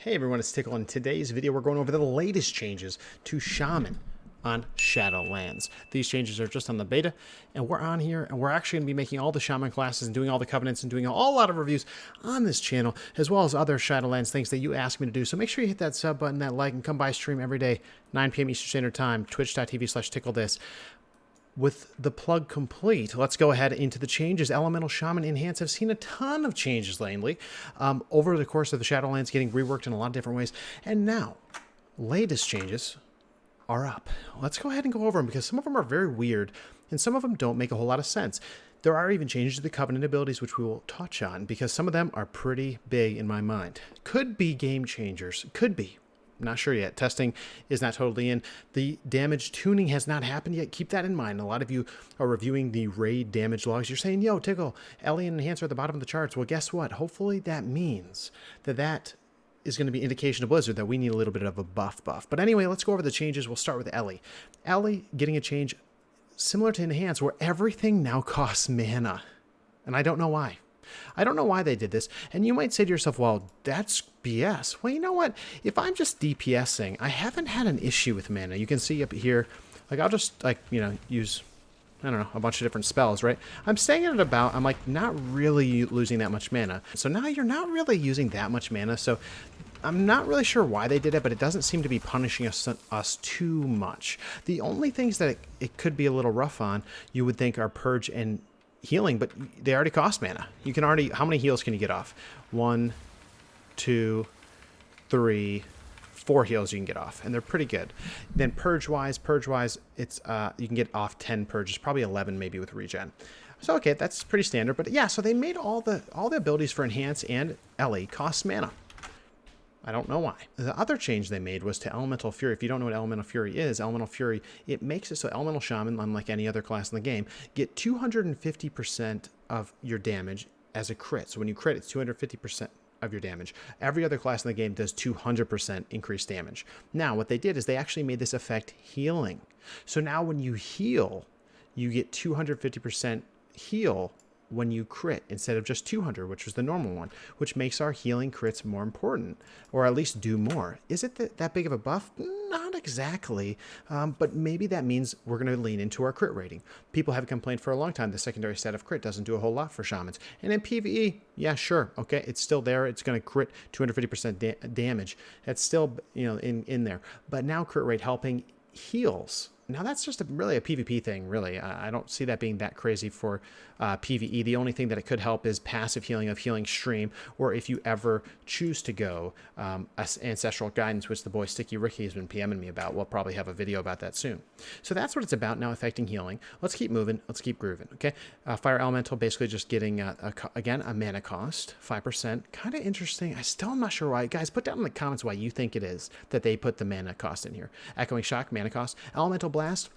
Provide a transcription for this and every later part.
Hey everyone, it's Tiqqle. In today's video, we're going over the latest changes to Shaman on Shadowlands. These changes are just on the beta, and we're on here, and we're actually going to be making all the Shaman classes and doing all the covenants and doing a whole lot of reviews on this channel, as well as other Shadowlands things that you asked me to do. So make sure you hit that sub button, that like, and come by stream every day, 9 p.m. Eastern Standard Time, twitch.tv/tiqqledis. With the plug complete, let's go ahead into the changes. Elemental Shaman Enhance. I've seen a ton of changes lately over the course of the Shadowlands, getting reworked in a lot of different ways. And now, latest changes are up. Let's go ahead and go over them because some of them are very weird and some of them don't make a whole lot of sense. There are even changes to the Covenant abilities, which we will touch on because some of them are pretty big in my mind. Could be game changers. Could be. Not sure yet. Testing is not totally in. The damage tuning has not happened yet. Keep that in mind. A lot of you are reviewing the raid damage logs. You're saying, yo, Tiqqle, Ellie and Enhancer at the bottom of the charts. Well, guess what? Hopefully that means that is going to be indication to Blizzard that we need a little bit of a buff. But anyway, let's go over the changes. We'll start with Ellie. Ellie getting a change similar to Enhance where everything now costs mana. And I don't know why. I don't know why they did this. And you might say to yourself, well, that's BS. Well, you know what? If I'm just DPSing, I haven't had an issue with mana. You can see up here, like I'll just use, I don't know, a bunch of different spells, right? I'm staying at about, I'm like not really losing that much mana. So now you're not really using that much mana. So I'm not really sure why they did it, but it doesn't seem to be punishing us too much. The only things that it could be a little rough on, you would think, are Purge and healing, but they already cost mana. You can already, how many heals can you get off? 1, 2, 3, 4 heals you can get off, and they're pretty good. Then purge wise, it's you can get off 10 purges, probably 11 maybe with regen. So okay, that's pretty standard. But yeah, so they made all the abilities for Enhance and Ellie cost mana. I don't know why. The other change they made was to Elemental Fury. If you don't know what Elemental Fury is, Elemental Fury, it makes it so Elemental Shaman, unlike any other class in the game, get 250% of your damage as a crit. So when you crit, it's 250% of your damage. Every other class in the game does 200% increased damage. Now, what they did is they actually made this effect healing. So now when you heal, you get 250% heal when you crit instead of just 200, which was the normal one, which makes our healing crits more important, or at least do more. Is it that big of a buff? Not exactly, but maybe that means we're going to lean into our crit rating. People have complained for a long time the secondary stat of crit doesn't do a whole lot for shamans. And in PvE, yeah, sure, okay, it's still there. It's going to crit 250% damage. That's still, in there. But now crit rate helping heals. Now that's just really a PvP thing, really. I don't see that being that crazy for PvE. The only thing that it could help is passive healing of Healing Stream, or if you ever choose to go Ancestral Guidance, which the boy Sticky Ricky has been PMing me about. We'll probably have a video about that soon. So that's what it's about now, affecting healing. Let's keep moving. Let's keep grooving, okay? Fire Elemental basically just getting, again, a mana cost, 5%. Kind of interesting. I still am not sure why. Guys, put down in the comments why you think it is that they put the mana cost in here. Echoing Shock, mana cost. Elemental Blast,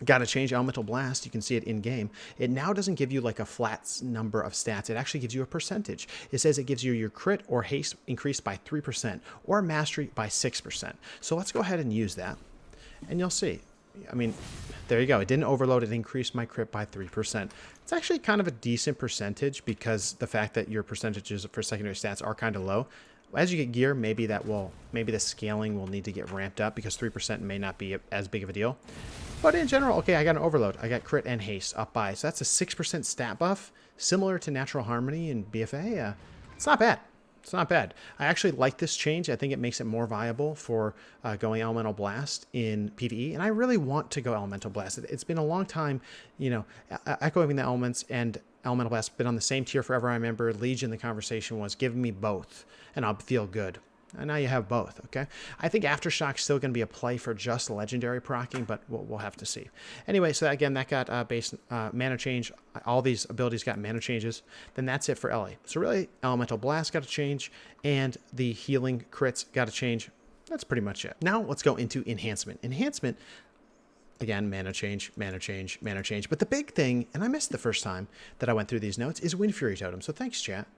got to change Elemental Blast. You can see it in game. It now doesn't give you like a flat number of stats. It actually gives you a percentage. It says it gives you your crit or haste increased by 3% or mastery by 6%. So let's go ahead and use that, and you'll see. I mean, there you go. It didn't overload. It increased my crit by 3%. It's actually kind of a decent percentage because the fact that your percentages for secondary stats are kind of low. As you get gear, maybe the scaling will need to get ramped up because 3% may not be as big of a deal. But in general, okay, I got an overload. I got crit and haste up by. So that's a 6% stat buff, similar to Natural Harmony and BFA. It's not bad. It's not bad. I actually like this change. I think it makes it more viable for going Elemental Blast in PvE. And I really want to go Elemental Blast. It's been a long time, echoing the elements and Elemental Blast been on the same tier forever. I remember Legion, the conversation was, give me both and I'll feel good. And now you have both, okay? I think Aftershock's still going to be a play for just Legendary proccing, but we'll have to see. Anyway, so again, that got base mana change. All these abilities got mana changes. Then that's it for Ellie. So really, Elemental Blast got to change, and the healing crits got to change. That's pretty much it. Now let's go into Enhancement. Enhancement, again, mana change, mana change, mana change. But the big thing, and I missed the first time that I went through these notes, is Windfury Totem. So thanks, chat.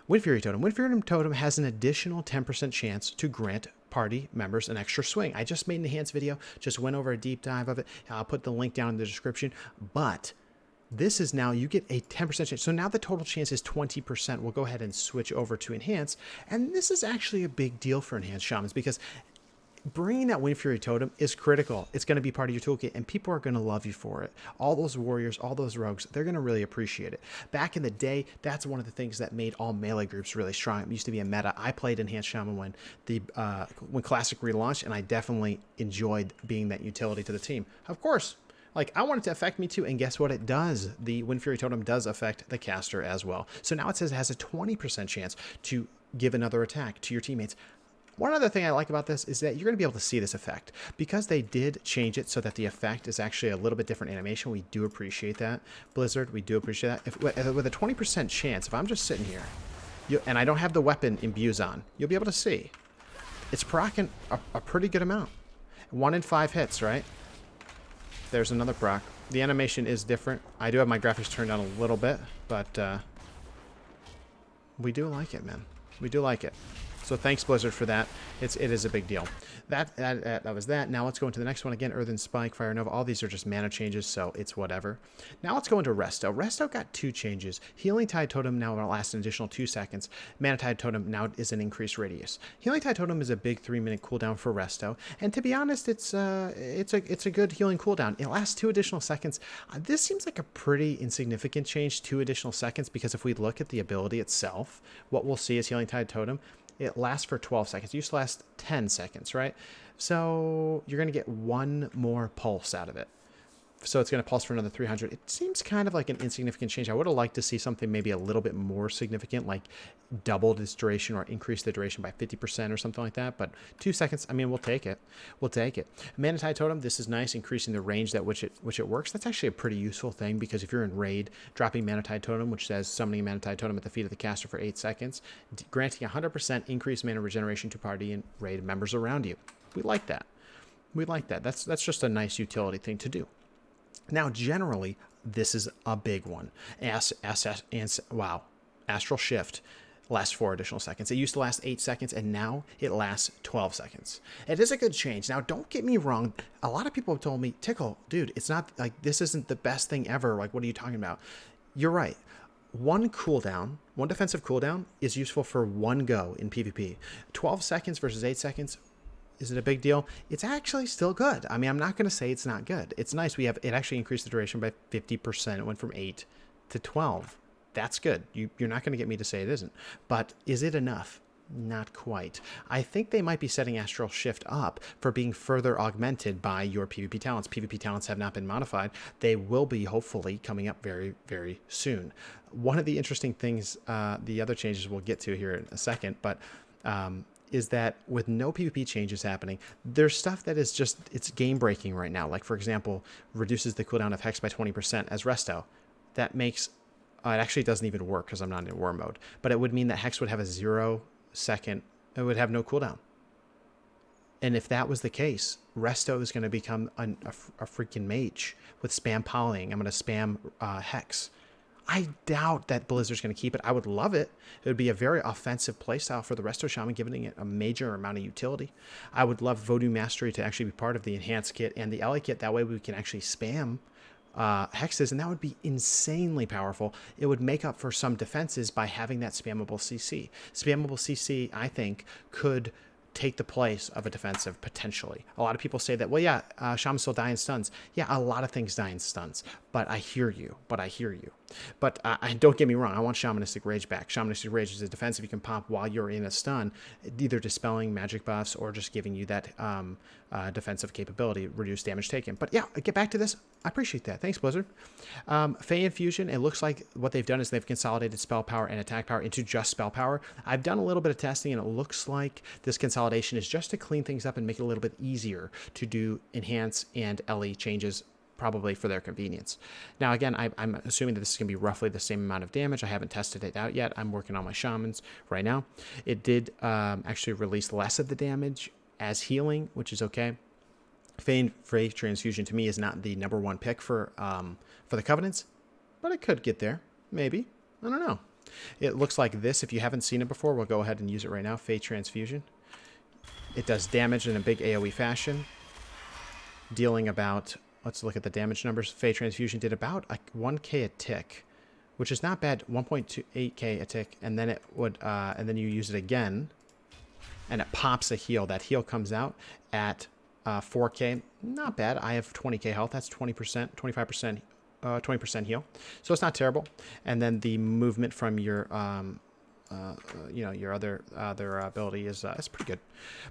Windfury Totem. Windfury Totem has an additional 10% chance to grant party members an extra swing. I just made an Enhanced video, just went over a deep dive of it. I'll put the link down in the description. But This is now, you get a 10% chance. So now the total chance is 20%. We'll go ahead and switch over to Enhance. And this is actually a big deal for Enhanced Shamans because bringing that Windfury Totem is critical. It's going to be part of your toolkit, and people are going to love you for it. All those warriors, all those rogues, they're going to really appreciate it. Back in the day, that's one of the things that made all melee groups really strong. It used to be a meta. I played Enhanced Shaman when Classic relaunched, and I definitely enjoyed being that utility to the team. Of course, like, I want it to affect me too, and guess what it does? The Windfury Totem does affect the caster as well. So now it says it has a 20% chance to give another attack to your teammates. One other thing I like about this is that you're going to be able to see this effect. Because they did change it so that the effect is actually a little bit different animation, we do appreciate that. Blizzard, we do appreciate that. With a 20% chance, if I'm just sitting here, and I don't have the weapon imbues on, you'll be able to see. It's proccing a pretty good amount. 1 in 5 hits, right? There's another proc. The animation is different. I do have my graphics turned down a little bit, but we do like it, man. We do like it. So thanks, Blizzard, for that. It is a big deal. That was that. Now let's go into the next one again. Earthen Spike, Fire Nova. All these are just mana changes, so it's whatever. Now let's go into Resto. Resto got 2 changes. Healing Tide Totem now will last an additional 2 seconds. Mana Tide Totem now is an increased radius. Healing Tide Totem is a big 3-minute cooldown for Resto, and to be honest, it's a good healing cooldown. It lasts 2 additional seconds. This seems like a pretty insignificant change, 2 additional seconds, because if we look at the ability itself, what we'll see is Healing Tide Totem. It lasts for 12 seconds. It used to last 10 seconds, right? So you're going to get 1 more pulse out of it. So it's going to pulse for another 300. It seems kind of like an insignificant change. I would have liked to see something maybe a little bit more significant, like double its duration or increase the duration by 50% or something like that. But 2 seconds, I mean, we'll take it. We'll take it. Mana Tide Totem, this is nice, increasing the range that which it works. That's actually a pretty useful thing because if you're in raid, dropping Mana Tide Totem, which says summoning Mana Tide Totem at the feet of the caster for 8 seconds, granting 100% increased mana regeneration to party and raid members around you. We like that. We like that. That's just a nice utility thing to do. Now, generally, this is a big one. Wow. Astral Shift lasts 4 additional seconds. It used to last 8 seconds, and now it lasts 12 seconds. It is a good change. Now, don't get me wrong. A lot of people have told me, Tiqqle, dude, it's not like this isn't the best thing ever. Like, what are you talking about? You're right. 1 cooldown, 1 defensive cooldown is useful for 1 go in PvP. 12 seconds versus 8 seconds. Is it a big deal? It's actually still good. I mean, I'm not going to say it's not good. It's nice. It actually increased the duration by 50%. It went from 8 to 12. That's good. You're not going to get me to say it isn't. But is it enough? Not quite. I think they might be setting Astral Shift up for being further augmented by your PvP talents. PvP talents have not been modified. They will be hopefully coming up very, very soon. One of the interesting things, the other changes we'll get to here in a second, but is that with no PvP changes happening, there's stuff that is just, it's game breaking right now. Like, for example, reduces the cooldown of Hex by 20% as Resto. That makes, it actually doesn't even work because I'm not in war mode, but it would mean that Hex would have a 0 second, it would have no cooldown. And if that was the case, Resto is going to become a freaking mage with spam polying. I'm going to spam Hex. I doubt that Blizzard's going to keep it. I would love it. It would be a very offensive playstyle for the Resto Shaman, giving it a major amount of utility. I would love Voodoo Mastery to actually be part of the Enhanced Kit and the LA Kit. That way we can actually spam hexes, and that would be insanely powerful. It would make up for some defenses by having that spammable CC. Spammable CC, I think, could take the place of a defensive potentially. A lot of people say that, well, yeah, Shamans still die in stuns. Yeah, a lot of things die in stuns, but I hear you. But don't get me wrong, I want Shamanistic Rage back. Shamanistic Rage is a defensive you can pop while you're in a stun, either dispelling magic buffs or just giving you that defensive capability, reduce damage taken. But yeah, get back to this. I appreciate that. Thanks, Blizzard. Fey Infusion, it looks like what they've done is they've consolidated spell power and attack power into just spell power. I've done a little bit of testing, and it looks like this consolidation is just to clean things up and make it a little bit easier to do enhance and LE changes, probably for their convenience. Now, again, I'm assuming that this is going to be roughly the same amount of damage. I haven't tested it out yet. I'm working on my Shamans right now. It did actually release less of the damage as healing, which is okay. Fey Transfusion to me is not the #1 pick for the Covenants, but it could get there. Maybe. I don't know. It looks like this. If you haven't seen it before, we'll go ahead and use it right now. Fey Transfusion. It does damage in a big AoE fashion, dealing about let's look at the damage numbers. Fey Transfusion did about 1k a tick, which is not bad. 1.28k a tick, and then it would, and then you use it again, and it pops a heal. That heal comes out at 4k. Not bad. I have 20k health. That's 20%, 25%, 20% heal. So it's not terrible. And then the movement from your you know, your other ability is pretty good.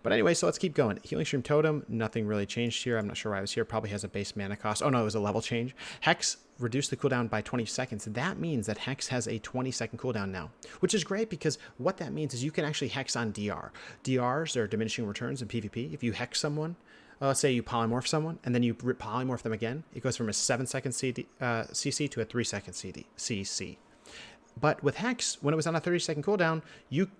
But anyway, so let's keep going. Healing Stream Totem, nothing really changed here. I'm not sure why I was here. Probably has a base mana cost. Oh no, it was a level change. Hex reduced the cooldown by 20 seconds. That means that Hex has a 20-second cooldown now, which is great because what that means is you can actually Hex on DR. DRs are diminishing returns in PvP. If you Hex someone, let's say you polymorph someone and then you polymorph them again, it goes from a 7-second CC to a 3-second CC. But with Hex, when it was on a 30-second cooldown, you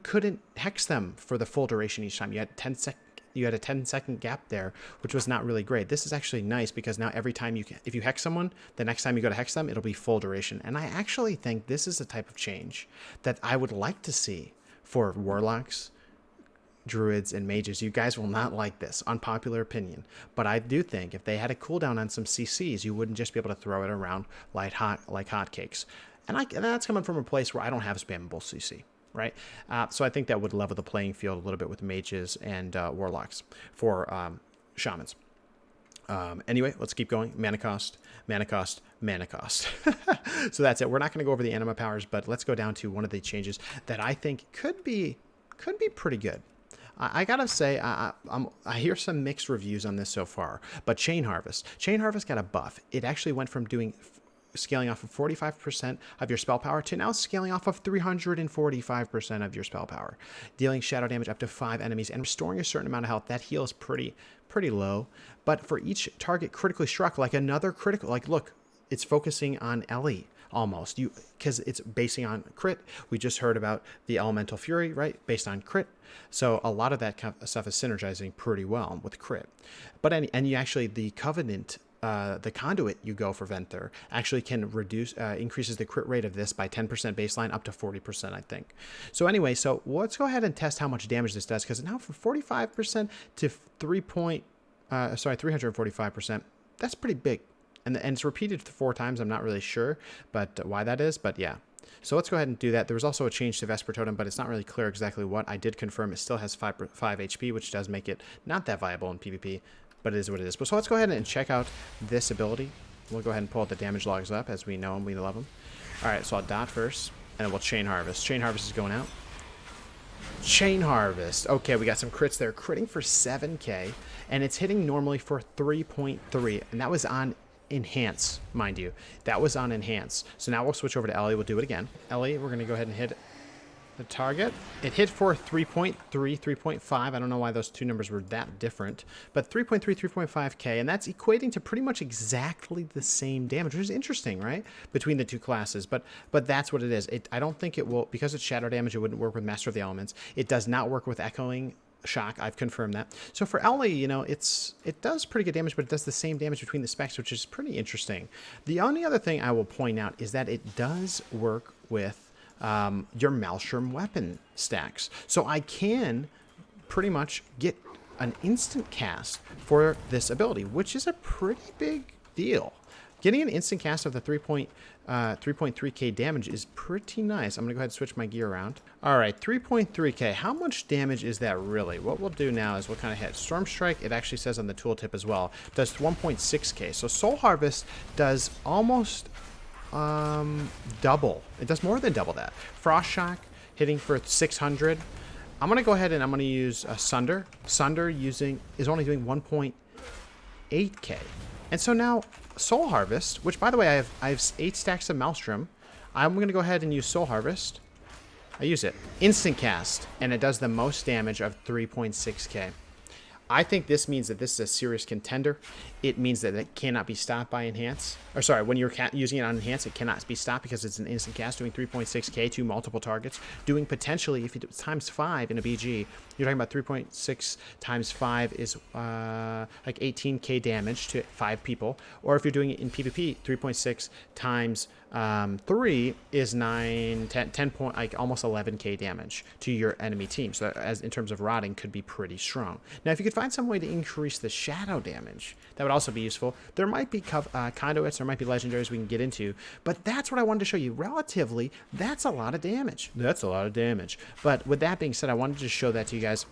couldn't Hex them for the full duration each time. You had a 10-second gap there, which was not really great. This is actually nice because now every time if you Hex someone, the next time you go to Hex them, it'll be full duration. And I actually think this is a type of change that I would like to see for Warlocks, Druids, and Mages. You guys will not like this, unpopular opinion, but I do think if they had a cooldown on some CCs, you wouldn't just be able to throw it around like hotcakes. And that's coming from a place where I don't have spammable CC, right? So I think that would level the playing field a little bit with Mages and Warlocks for Shamans. Anyway, let's keep going. Mana cost, mana cost, mana cost. So that's it. We're not going to go over the anima powers, but let's go down to one of the changes that I think could be pretty good. I gotta say, I hear some mixed reviews on this so far, but Chain Harvest got a buff. It actually went from scaling off of 45% of your spell power to now scaling off of 345% of your spell power, dealing shadow damage up to 5 enemies and restoring a certain amount of health. That heal is pretty low, but for each target critically struck, like another critical, like look, it's focusing on Ellie almost, because it's basing on crit. We just heard about the Elemental Fury, right, based on crit. So a lot of that kind of stuff is synergizing pretty well with crit. But and you actually, the Covenant, the conduit you go for Venthyr actually can increases the crit rate of this by 10% baseline up to 40%, I think. So anyway, so let's go ahead and test how much damage this does, because now from 45% to 345%, that's pretty big. And it's repeated 4 times. I'm not really sure but why that is, but yeah. So let's go ahead and do that. There was also a change to Vesper Totem, but it's not really clear exactly what. I did confirm it still has 5 HP, which does make it not that viable in PvP, but it is what it is. So let's go ahead and check out this ability. We'll go ahead and pull the damage logs up as we know them, we love them. All right, so I'll dot first, and then we'll Chain Harvest. Chain Harvest is going out. Chain Harvest. Okay, we got some crits there. Critting for 7k, and it's hitting normally for 3.3, and that was on Enhance, mind you. That was on Enhance. So now we'll switch over to Ellie. We'll do it again. Ellie, we're going to go ahead and hit the target. It hit for 3.3, 3.5. I don't know why those two numbers were that different, but 3.3, 3.5k, and that's equating to pretty much exactly the same damage, which is interesting, right? Between the two classes, but that's what it is. I don't think it will, because it's shadow damage, it wouldn't work with Master of the Elements. It does not work with Echoing Shock. I've confirmed that. So for Ellie, you know, it does pretty good damage, but it does the same damage between the specs, which is pretty interesting. The only other thing I will point out is that it does work with your Maelstrom weapon stacks. So I can pretty much get an instant cast for this ability, which is a pretty big deal. Getting an instant cast of the 3.3k damage is pretty nice. I'm going to go ahead and switch my gear around. All right, 3.3k. How much damage is that really? What we'll do now is we'll kind of hit Storm Strike. It actually says on the tooltip as well. It does 1.6k. So Soul Harvest does almost double. It does more than double that. Frost Shock hitting for 600. I'm going to go ahead and I'm going to use Sunder. Sunder is only doing 1.8k. And so now Soul Harvest, which by the way, I have 8 stacks of Maelstrom. I'm going to go ahead and use Soul Harvest. I use it. Instant cast, and it does the most damage of 3.6k. I think this means that this is a serious contender. It means that it cannot be stopped by Enhance. Or sorry, when you're using it on Enhance, it cannot be stopped because it's an instant cast doing 3.6k to multiple targets. Doing potentially, if it's times 5 in a BG, you're talking about 3.6 times 5 is like 18k damage to 5 people. Or if you're doing it in PvP, 3.6 times 3 is 10 point, like almost 11k damage to your enemy team. So as in terms of rotting, could be pretty strong. Now, if you could find find some way to increase the shadow damage, that would also be useful. There might be conduits, there might be legendaries we can get into, but that's what I wanted to show you. Relatively, that's a lot of damage. That's a lot of damage. But with that being said, I wanted to show that to you guys.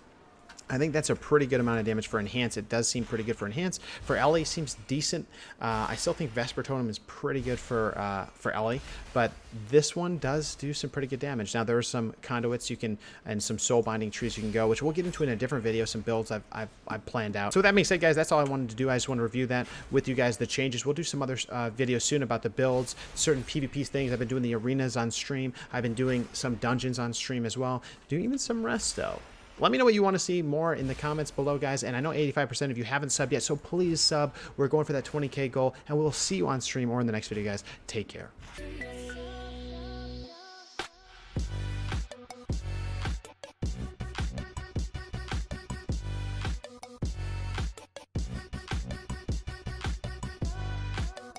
I think that's a pretty good amount of damage for Enhance. It does seem pretty good for Enhance. For Ellie, seems decent. I still think Vesper Totem is pretty good for Ellie, but this one does do some pretty good damage. Now, there are some conduits you can, and some soul binding trees you can go, which we'll get into in a different video, some builds I've planned out. So with that being said, guys, that's all I wanted to do. I just want to review that with you guys, the changes. We'll do some other videos soon about the builds, certain PvP things. I've been doing the arenas on stream. I've been doing some dungeons on stream as well, doing even some resto. Let me know what you want to see more in the comments below, guys. And I know 85% of you haven't subbed yet, so please sub. We're going for that 20K goal, and we'll see you on stream or in the next video, guys. Take care.